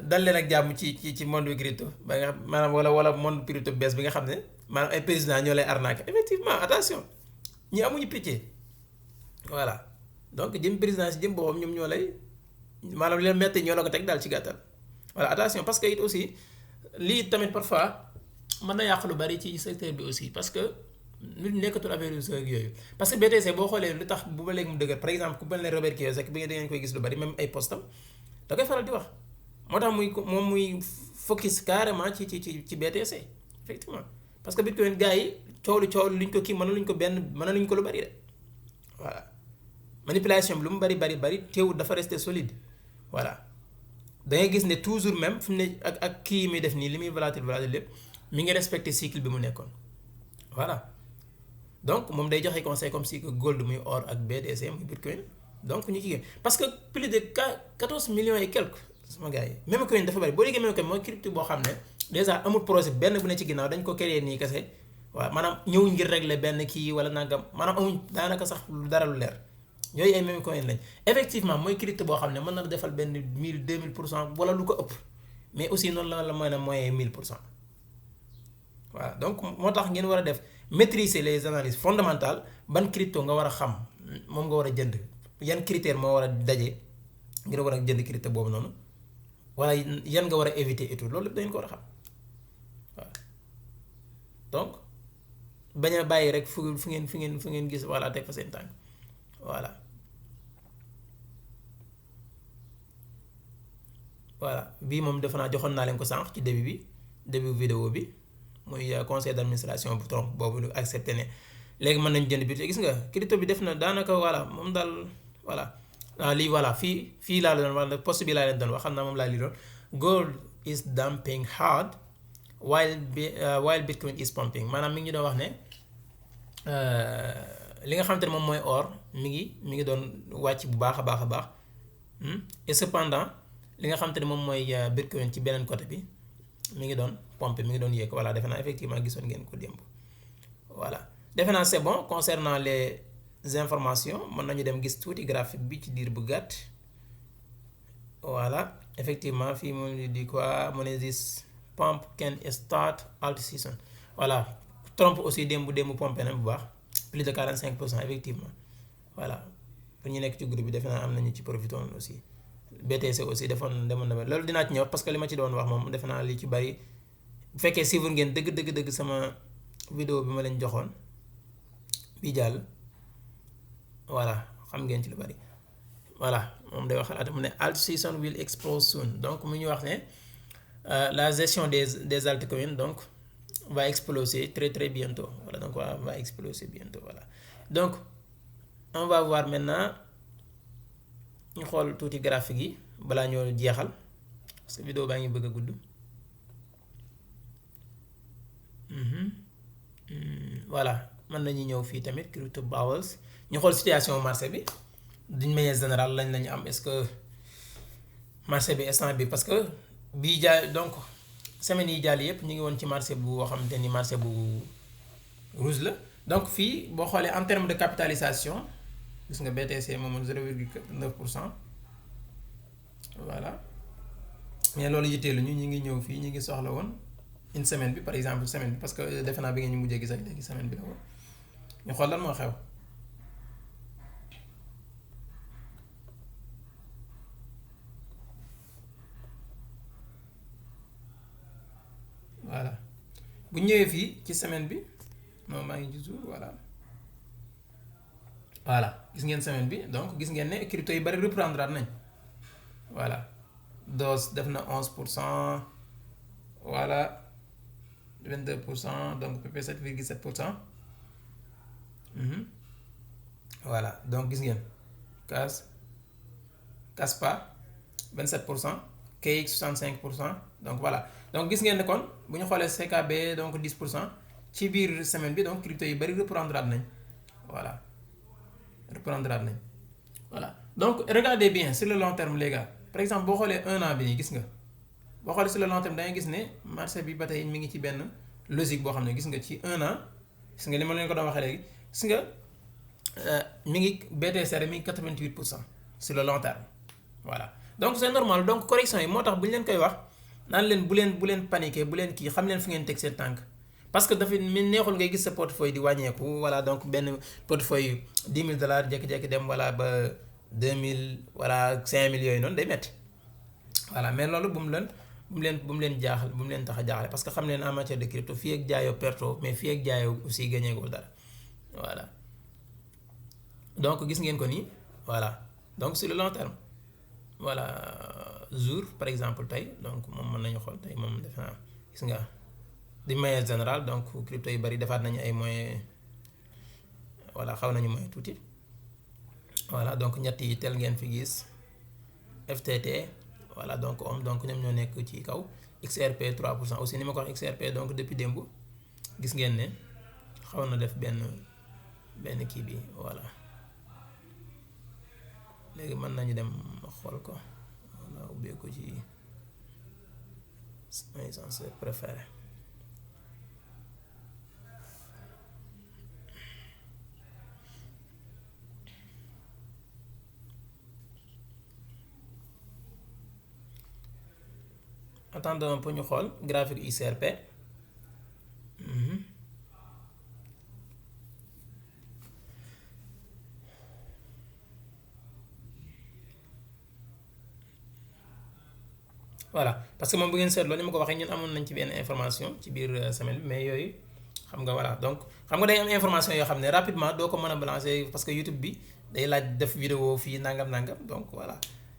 dal leen ak jàmm ci monde bi crypto ba nga xam maanaam wala monde crypto bees bi nga xam ne maanaam ay président ñoo lay arnaquer effectivement attention ñi amuñu pitié voilà donc jëm président si jëm boppam ñoom ñoo lay maanaam leen metti ñoo la ko teg daal ci gàttal voilà attention parce que it aussi lii tamit parfois mën na yàq lu bari ci secteur bi aussi parce que nit nekkatul affaire yooyu parce que BTC boo xoolee lu tax bu ba léegi mu dëgër par exemple ku mel ne Robert Kiyosaki bi ngeen koy gis lu bari même ay postam da koy faral di wax moo tax muy focus carrément ci BTC effectivement parce que Bitcoin gars yi coow luñ ko kii mënaluñ ko lu bari de voilà manipulation bi lu mu bari teewul dafa rester solide voilà da ngay gis ne toujours même fi mu ne ak kii yi muy def nii li muy volatile lépp mi ngi respecté cycle bi mu nekkoon voilà donc moom day joxe conseil comme si que gold muy or ak BTC muy Bitcoin donc ñu ci parce que plus de 14 millions et quelques sama gars yi meme coin dafa bari boo déggee meme coin mooy crypto boo xam ne déjà amul projet benn bu ne ci ginnaaw dañ ko créer nii kese waaw maanaam ñëw ngir régler benn kii wala nangam maanaam amuñ daanaka sax lu dara lu leer yooyu ay meme coin lañ effectivement mooy crypto boo xam ne mën na defal benn 1000 2000% wala lu ko ëpp mais aussi noonu la mooy na mooy 1000%. voilà donc moo tax ngeen war a def maîtriser les analyses fondamentales ban crypto nga war a xam moom nga war a jënd yan critère moo war a daje ngir war a jënd crypto boobu noonu wala yan nga war a éviter et tout loolu lépp da ngeen ko war a xam waaw donc bañ a bàyyi rek fu ngeen gis voilà teg fa seen tànk voilà. voilà bii moom defe naa joxoon naa leen ko sànq ci début vidéo bi muy conseil d'administration bu Trump boobu lu accepté ne léegi mën nañu jënd bi te gis nga crypto bi def na daanaka voilà moom daal voilà lii voilà fii laa leen wax post bi laa leen doon wax xam naa moom laa lii doon gold is dumping hard while bitcoin is pumping maanaam mi ngi doon wax ne li nga xamante ne moom mooy or mi ngi doon wàcc bu baax a baax et cependant li nga xamante ne moom mooy bitcoin ci beneen côté bi mi ngi doon pompe mi ngi doon yéeg voilà defe naa effectivement gisoon ngeen ko démb voilà defe naa c'est bon concernant les informations mën nañu dem gis tuuti graphique bi ci diir bu gàtt voilà effectivement fii mu ngi di quoi mu ne this pump can start alt season voilà Trump aussi démb pompé na bu baax plus de 45% effectivement voilà pour ñu nekk ci groupe bi defe naa am nañu ci profité woon aussi BTC aussi demoon na loolu dinaa ci ñëw parce que li ma ci doon wax moom defe naa li ci bari bu fekkee suivre ngeen dëgg sama vidéo bi ma leen joxoon bi jàll voilà xam ngeen ci lu bari voilà moom day wax xalaat mu ne alt season will explode soon donc mu ñu wax ne la gestion des altcoins donc va exploser très bientôt voilà donc va exploser bientôt voilà donc on va voir maintenant ñu xool tuuti graphique yi balaa ñoo jeexal parce que vidéo baa ngi bëgg a gudd voilà mën nañu ñëw fii tamit crypto bowels ñu xool situation marché bi d'une manière générale lañu am est-ce que marché bi instant bi parce que bii jaay donc semaine yi jàll yëpp ñu ngi woon ci marché bu boo xamante ni marché bu rouge la donc fii boo xoolee en terme de capitalisation gis nga BTC moom 0,9% voilà mais loolu yitteelu ñu ngi ñëw fii ñu ngi soxla woon une semaine bi par exemple semaine bi parce que defe naa bi ngeen ñu mujjee gis ak léegi semaine bi la woon ñu xool lan moo xew voilà bu ñëwee fii ci semaine bi non maa ngi ci jour voilà gis ngeen semaine bi donc gis ngeen ne crypto yi bari reprendre nañ voilà DOS def na 11% voilà 22% donc PP 7,7%. Voilà donc gis ngeen Kaspa 27%, KX 65%. Donc voilà donc gis ngeen ne kon bu ñu xoolee CKB donc 10% ci biir semaine bi donc crypto yi bari reprendre nañ voilà voilà donc regardez bien sur le long terme les gars par exemple boo xoolee 1 an bi nii gis nga boo xoolee sur le long terme da ngay gis ne marché bi ba tey mi ngi ci benn logique boo xam ne gis nga ci 1 an gis nga li ma leen ko doon waxee léegi gis nga mi ngi BTC mi ngi 88% sur le long terme voilà donc c'est normal donc correction yi moo tax bu ñu leen koy wax naan leen bu leen paniquer bu leen kii xam leen fu ngeen teg seen tànk parce que dafa neexul ngay gis sa portefeuille di wàññeeku voilà donc benn portefeuille $10,000 jékki-jékki dem voilà ba 2000 voilà 5000 yooyu noonu day metti voilà mais loolu bu mu leen jaaxal bu mu leen tax a jaaxale parce que xam leen en matière de crypto fii ak jaayoo perto mais fii ak jaayoo aussi gañeegul dara voilà donc gis ngeen ko nii voilà donc sur le long terme voilà jour par exemple tey donc moom mën nañu xool tey moom defe naa gis nga di manière générale donc crypto yu bari defaat nañu ay moyens voilà xaw nañu moyen tuuti voilà donc ñett yi tel ngeen fi gis FTT voilà donc donc ñoom ñoo nekk ci kaw XRP 3% aussi ni ma ko wax XRP donc depuis démb gis ngeen ne xaw na def benn kii bi voilà léegi mën nañu dem xool ko wala ubbee ko ci samay senseur préféré. Attendons un peu ñu xool graphique UCRP. Voilà parce que moom bu ngeen seetloo ni ma ko waxee ñun amoon nañ ci benn information ci biir semaine bi mais yooyu xam nga voilà donc xam nga day am information yoo xam ne rapidement doo ko mën a balancer parce que YouTube bi day laaj def vidéo fii nangam donc voilà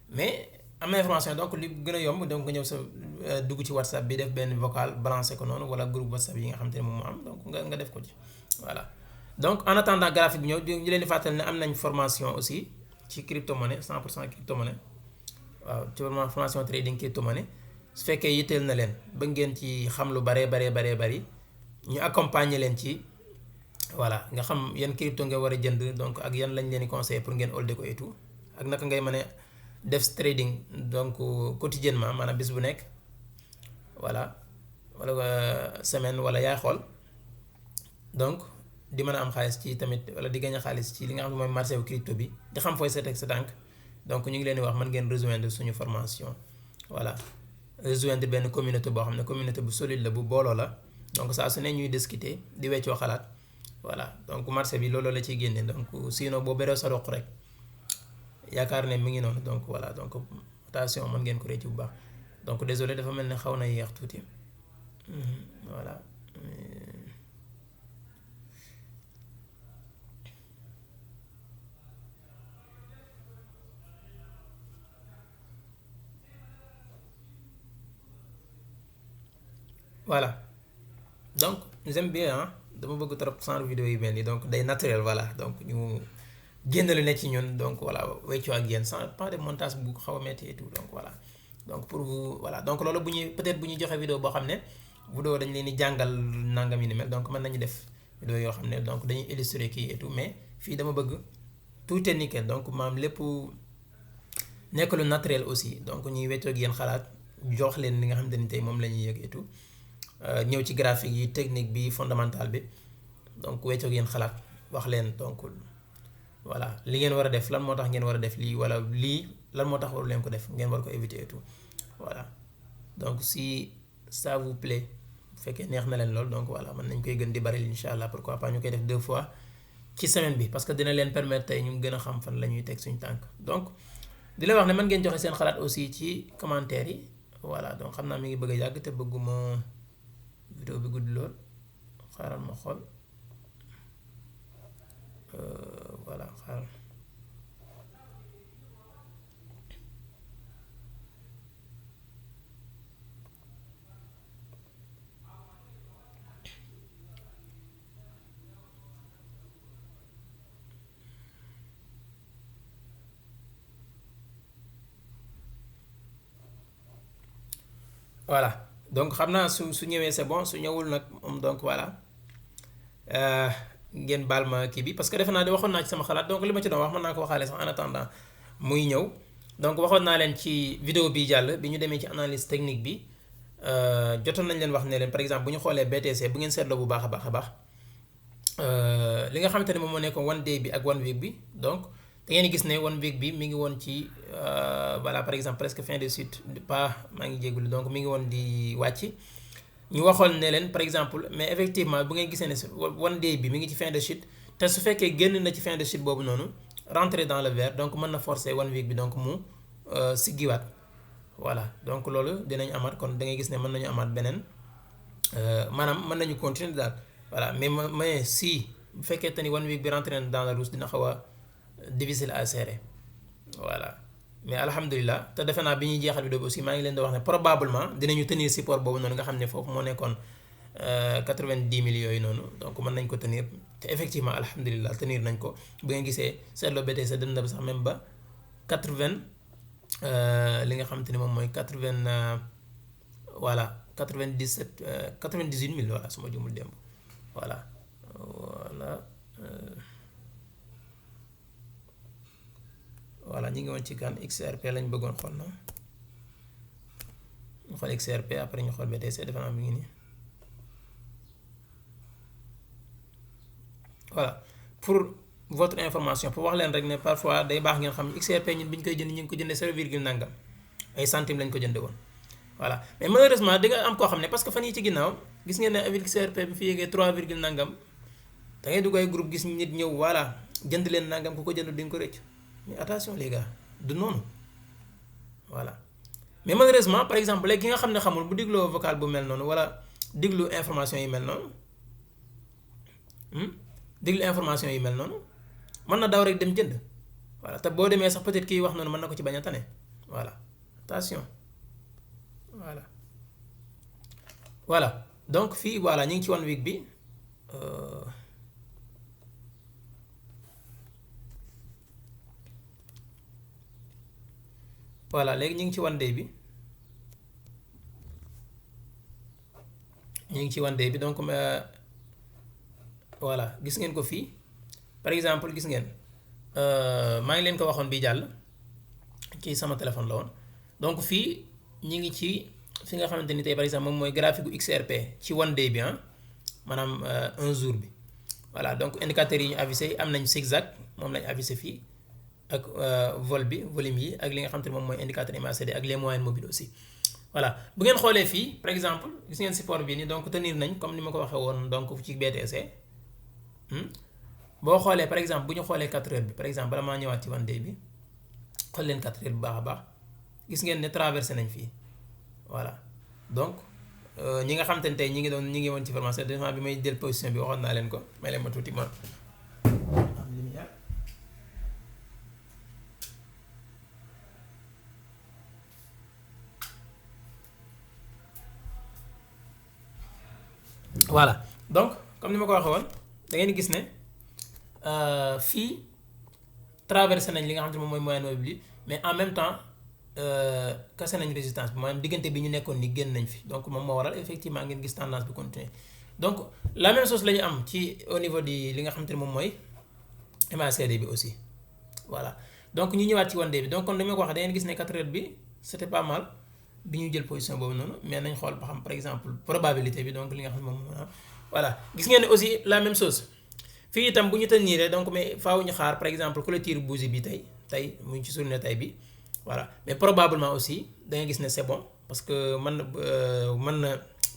mais am na information donc li gën a yomb donc nga ñëw sa dugg ci WhatsApp bi def benn vocal balancer ko noonu wala groupe WhatsApp yi nga xam te ne moom moo am donc nga def ko ci voilà. Donc en attendant graphique bi ñëw ñu leen di fàttali ne am nañ formation aussi ci crypto-monnaie 100% crypto-monnaie. waaw ci formation trading crypto-monnaie su fekkee yitteel na leen ba ngeen ci xam lu bari ñu accompagner leen ci voilà nga xam yan crypto nga war a jënd donc ak yan lañ leen di conseiller pour ngeen holder ko et tout ak naka ngay mën a def trading donc quotidiennement maanaam bis bu nekk voilà wala semaine wala yaay xool donc di mën a am xaalis ci tamit wala di gagner xaalis ci li nga xam ne mooy marché bu crypto bi di xam fooy seet ak sa tànk. Donc ñu ngi leen di wax mën ngeen rejoindre suñu formation voilà rejoindre benn communauté boo xam ne communauté bu solide la bu booloo la donc saa su ne ñuy discuter di weccoo xalaat voilà donc marché bi loolu la ciy génne donc sinon boo beree sa roq rek yaakaar ne mi ngi noonu donc voilà donc attention mën ngeen ko réccu bu baax donc désolé dafa mel ne xaw na yéex tuuti voilà. Voilà donc j'aime bien dama bëgg trop genre vidéo yu mel nii donc day naturel voilà donc ñu génn lu ne ci ñun donc voilà weccoo ak yéen sans pas de montage bu xaw a métti et tout donc voilà donc pour vous voilà donc loolu bu ñuy peut-être bu ñuy joxe vidéo boo xam ne vidéo dañ leen di jàngal nangam yi ni mel donc mën nañu def vidéo yoo xam ne donc dañuy illustrer kii et tout mais fii dama bëgg tout est nickel donc maam lépp nekk lu naturel aussi donc ñuy weccoo ak yéen xalaat jox leen li nga xamante ni tey moom la ñuy yëg et tout. ñëw ci graphique yi technique bi fondamental bi donc weccoog yéen xalaat wax leen donc voilà li ngeen war a def lan moo tax ngeen war a def lii wala lii lan moo tax waru leen ko def ngeen war ko éviter et tout voilà donc si ça vous plaît bu fekkee neex na leen lool donc voilà mën nañ koy gën di bari incha allah pourquoi pas ñu koy def 2 fois ci semaine bi parce que dina leen permettre tey ñu gën a xam fan la ñuy teg suñu tànk donc di la wax ne mën ngeen joxe seen xalaat aussi ci commentaire yi voilà donc xam naa mi ngi bëgg a yàgg te bëgguma vidéo bi gudd lool xaaral ma xool voilà xaaral voilà donc xam naa su ñëwee c'est bon su ñëwul nag moom donc voilà ngeen baal ma kii bi parce que defe naa de waxoon naa ci sama xalaat donc li ma ci doon wax mën naa ko waxaale sax en attendant muy ñëw donc waxoon naa leen ci vidéo bi jàll bi ñu demee ci analyse technique bi jotoon nañ leen wax ne leen par exemple bu ñu xoolee BTC bu ngeen seetloo bu baax a baax li nga xamante ne moom moo nekkoon one day bi ak one week bi donc da ngeen gis ne one week bi mi ngi woon ci voilà par exemple presque fin de suite pas maa ngi jégalu donc mi ngi woon di wàcc ñu waxoon ne leen par exemple mais effectivement bu ngeen gisee ne one day bi mi ngi ci fin de chute te su fekkee génn na ci fin de chute boobu noonu rentrer dans le vert donc mën na forcer one week bi donc mu siggiwaat voilà donc loolu dinañ amaat kon da ngay gis ne mën nañu amaat beneen maanaam mën nañu continuer daal voilà mais si bu fekkee te ni one week bi rentrer dans le rouge dina xaw a difficile à serrer voilà mais alhamdulilah te defe naa bi ñuy jeexal vidéo bi aussi maa ngi leen di wax ne probablement dinañu tenir support boobu noonu nga xam ne foofu moo nekkoon 90 000 yooyu noonu donc mën nañ ko tenir te effectivement alhamdulilah tenir nañ ko bu ngeen gisee seetloo BTC dem na ba sax même ba 80 li nga xamante ni moom mooy 80 voilà 97 98 000 voilà su ma jumul démb voilà voilà voilà ñu ngi woon ci kan XRP lañ bëggoon xool noonu ñu xool XRP après ñu xool BTC defe naa mi ngi nii voilà pour votre information pour wax leen rek ne parfois day baax ngeen xam XRP ñun bi ñu koy jënd ñu ngi ko jëndee 0, nangam ay centimes lañ ko jënde woon voilà mais malheureusement di nga am koo xam ne parce que fan yi ci ginnaaw gis ngeen ne avec XRP bi fi yéegee 3, nangam da ngay dugg ay groupe gis nit ñëw voilà jënd leen nangam ku ko jënd di nga ko rëcc mais attention les gars du noonu voilà mais malheureusement par exemple léegi ki nga xam ne xamul bu digloo vocal bu mel noonu wala diglu information yi mel noonu diglu information yi mel noonu mën na daw rek dem jënd voilà te boo demee sax peut-être kii wax noonu mën na ko ci bañ a tane voilà attention voilà donc fii voilà ñu ngi ci 1 week bi voilà léegi ñu ngi ci 1 day bi ñu ngi ci 1 day bi donc voilà gis ngeen ko fii par exemple gis ngeen maa ngi leen ko waxoon bi jàll ci sama téléphone la woon donc fii ñi ngi ci fi nga xamante ni tey par exemple moom mooy graphique gu XRP ci 1 day bi maanaam 1 jour bi voilà donc indicateurs yi ñu affiché am nañ zigzag moom lañ affiché fii ak vol bi volume yi ak li nga xamante ni moom mooy indicateur MACD ak les moyennes mobiles aussi voilà bu ngeen xoolee fii par exemple gis ngeen support bi ni donc tenir nañ comme ni ma ko waxee woon donc ci BTC boo xoolee par exemple bu ñu xoolee 4 heures bi par exemple bala maa ñëwaat ci 1 day bi xool leen 4 heures bu baax a baax gis ngeen ne traversé nañ fii voilà donc ñi nga xam te ne tey ñi ngi woon ci formation de bi may jël position bi waxoon naa leen ko may leen ma tuuti ma am lumière voilà donc comme ni ma ko waxee woon da ngeen gis ne fii traversé nañ li nga xam ne moom mooy moyenne mobile bi mais en même temps kase nañ résistance bi maanaam diggante bi ñu nekkoon ni génn nañ fi donc moom moo waral effectivement ngeen gis tendance bi continuer donc la même chose la ñu am ci au niveau di li nga xam te ne moom mooy MACD bi aussi voilà donc ñu ñëwaat ci 1 day bi donc kon dama ko wax da ngeen gis ne 4 heures bi c'était pas mal bi ñu jël position boobu noonu mais nañ xool ba xam par exemple probabilité bi donc li nga xam ne moom voilà gis ngeen ne aussi la même chose fii itam bu ñu tenir donc mais faaw ñu xaar par exemple clôture bougie bi tey mu ngi ci journée tey bi voilà mais probablement aussi da nga gis ne c'est bon parce que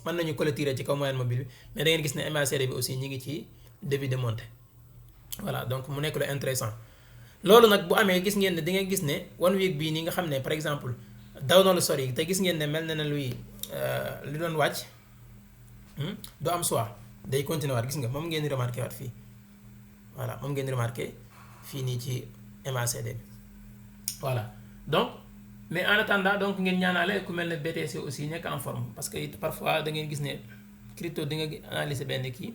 mën nañu clôturer ci kaw moyenne mobile bi mais da ngeen gis ne MACD bi aussi ñi ngi ci début de montée voilà donc mu nekk lu intéressant loolu nag bu amee gis ngeen ne di nga gis ne 1 week bii nii nga xam ne par exemple daw na lu sori te gis ngeen ne mel na ne luy li doon wàcc du am choix day continuer waat gis nga moom ngeen di remarqué waat fii voilà moom ngeen di remarqué fii nii ci MACD bi voilà donc mais en attendant donc ngeen ñaanaale ku mel ne BTC aussi nekk en forme parce que parfois da ngeen gis ne crypto di nga analyser benn kii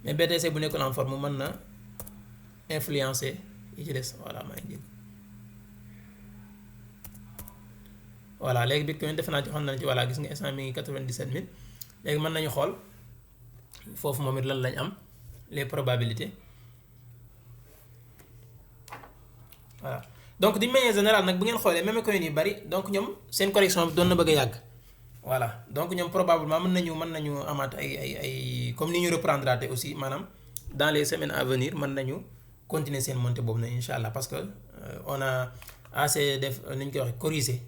mais BTC bu nekkul en forme mën na influencer yi ci des voilà maa ngi jégg voilà léegi Bitcoin defe naa joxoon nañ ci voilà gis nga instant mi ngi 97 000 léegi mën nañu xool foofu moom it lan lañ am les probabilités voilà donc d'une manière générale nag bu ngeen xoolee même coin yu bari donc ñoom seen correction bi doon na bëgg a yàgg voilà donc ñoom probablement mën nañu amaat ay comme ni ñu reprendre aate aussi maanaam dans les semaines à venir mën nañu continuer seen montée boobu nag incha allah parce que on a assez def ni ñu koy waxee corriger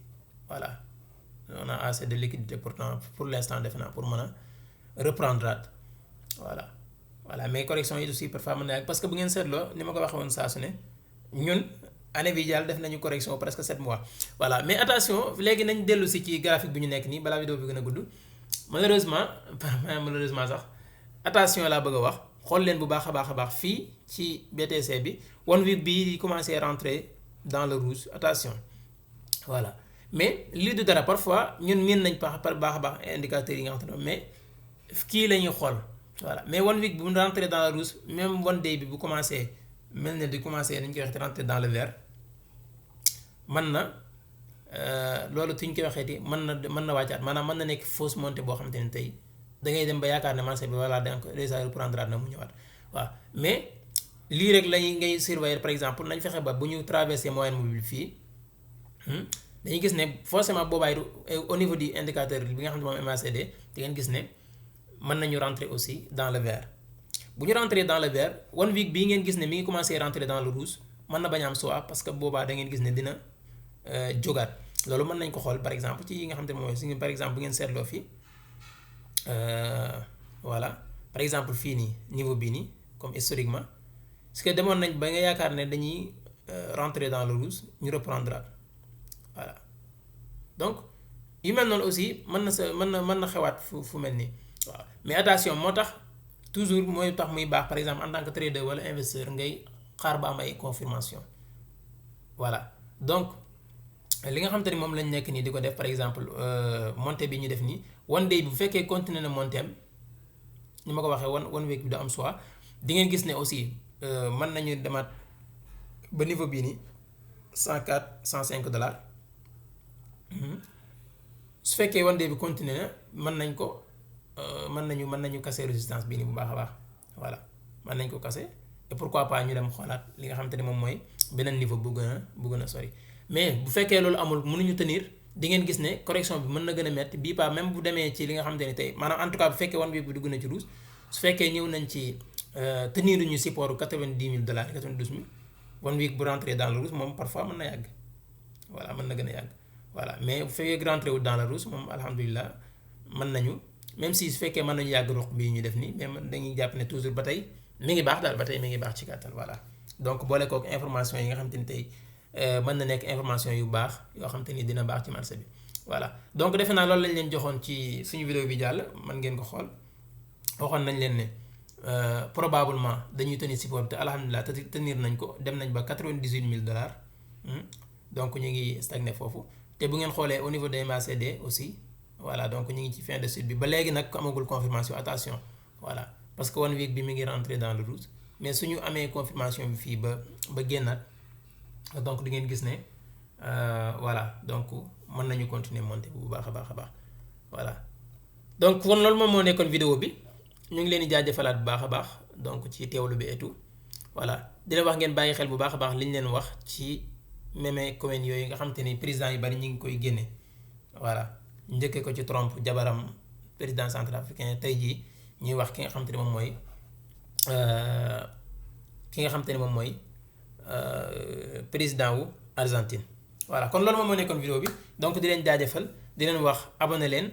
voilà on a assez de liquidité pourtant pour l'instant defe naa pour mën a reprendre aat voilà mais correction yi aussi parfois mën na yàgg parce que bu ngeen seetloo ni ma ko waxee woon saa su ne ñun année bi jàll def nañu correction presque 7 mois voilà mais attention léegi nañ dellu si ci graphique bi ñu nekk nii balaa vidéo bi gën a gudd malheureusement sax attention laa bëgg a wax xool leen bu baax a baax fii ci BTC bi 1 week bii di commencer rentrer dans le rouge attention voilà mais lii du dara parfois ñun miin nañ par baax a baax indicateurs yi nga xam ne mais kii la ñuy xool voilà mais 1 week bi bu rentrer dans le rouge même 1 day bi bu commencer mel ne di commencer nañ koy waxee rentrer dans le vert mën na loolu tuñ koy waxeeti mën na wàccaat maanaam mën na nekk fausse montée boo xamante ne tey da ngay dem ba yaakaar ne marché bi voilà donc déjà reprendre na mu ñëwaat waaw mais lii rek lañuy ngay surveiller par exemple nañ fexe ba bu ñu traverser moyenne mobile fii dañuy gis ne forcément boobaay au niveau du indicateur bi nga xam ne moom MACD di ngeen gis ne mën nañu rentrer aussi dans le vert bu ñu rentrer dans le vert one week bii ngeen gis ne mi ngi commencé rentrer dans le rouge mën na bañ a am soit parce que boobaa da ngeen gis ne dina jógaat loolu mën nañ ko xool par exemple ci yi nga xam ne mooy si par exemple bu ngeen seetloo fii voilà par exemple fii nii niveau bii nii comme historiquement parce que demoon nañ ba nga yaakaar ne dañuy rentrer dans le rouge ñu reprendre voilà donc yu mel noonu aussi mën na sa mën na xewaat fu mel nii waaw mais attention moo tax toujours mooy tax muy baax par exemple en tant que trader wala investisseur ngay xaar ba am ay confirmation voilà donc li nga xam te ni moom lañ nekk nii di ko def par exemple montée bi ñu def nii one day bu fekkee continuer na monté am ni ma ko waxee one week bi du am soit di ngeen gis ne aussi mën nañu demaat ba niveau bii nii 104 105 dollars su fekkee one day bi continuer na mën nañ ko mën nañu casser résistance bii nii bu baax a baax voilà mën nañ ko casser et pourquoi pas ñu dem xoolaat li nga xamante ne moom mooy beneen niveau bu gën a sori mais bu fekkee loolu amul mënuñu tenir di ngeen gis ne correction bi mën na gën a métti bii pas même bu demee ci li nga xamante ne tey maanaam en tout cas bu fekkee one week bi dugg na ci rouge su fekkee ñëw nañ ci tenir ñu support 90 000 dollars 92 000 one week bu rentrer dans le rouge moom parfois mën na yàgg voilà mën na gën a yàgg voilà mais bu fekkee rentrer wu dans le rouge moom alhamdulilah mën nañu même si su fekkee mën nañu yàgg roq bii ñu def nii mais dañuy jàpp ne toujours ba tey mi ngi baax daal ba tey mi ngi baax ci kàttan voilà donc boole kook information yi nga xamante ni tey mën na nekk information yu baax yoo xamante ni dina baax ci marché bi voilà donc defe naa loolu lañ leen joxoon ci suñu vidéo bi jàll mën ngeen ko xool waxoon nañ leen ne probablement dañuy tenir support te alhamdulilah tenir nañ ko dem nañ ba 98 000 dollars donc ñu ngi stagné foofu te bu ngeen xoolee au niveau des MACD aussi voilà donc ñu ngi ci fin de suite bi ba léegi nag amagul confirmation attention voilà parce que one week bi mi ngi rentré dans le rouge mais suñu amee confirmation bi fii ba génnaat donc di ngeen gis ne voilà donc mën nañu continuer monter bu baax a baax a baax voilà donc kon loolu moom moo nekkoon vidéo bi ñu ngi leen di jaajëfalaat bu baax a baax donc ci teewlu bi et tout voilà di leen wax ngeen bàyyi xel bu baax a baax li ñu leen wax ci meme commune yooyu nga xam te ni président yu bari ñu ngi koy génne voilà njëkkee ko ci Trump jabaram président centrafricain tey jii ñuy wax ki nga xam te ni moom mooy président wu Argentine voilà kon loolu moom moo nekkoon vidéo bi donc di leen jaajëfal di leen wax abonné leen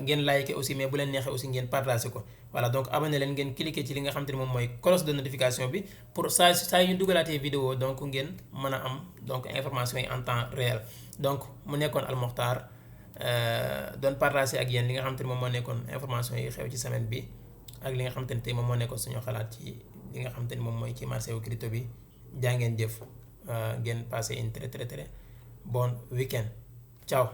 ngeen like aussi mais bu leen neexee aussi ngeen partagé ko voilà donc abonné leen ngeen cliquer ci li nga xam te ne moom mooy cloche de notification bi pour saa yu ñu dugalaatee vidéo donc ngeen mën a am donc information yi en temps réel donc mu nekkoon Al Mokhtar doon partagé ak yéen li nga xam te ne moom moo nekkoon information yi xew ci semaine bi ak li nga xam te ne tey moom moo nekkoon suñu xalaat ci li nga xam te ne moom mooy ci marché wu crypto bi jaa ngeen jëf ngeen passé une très très très bon week-end ciao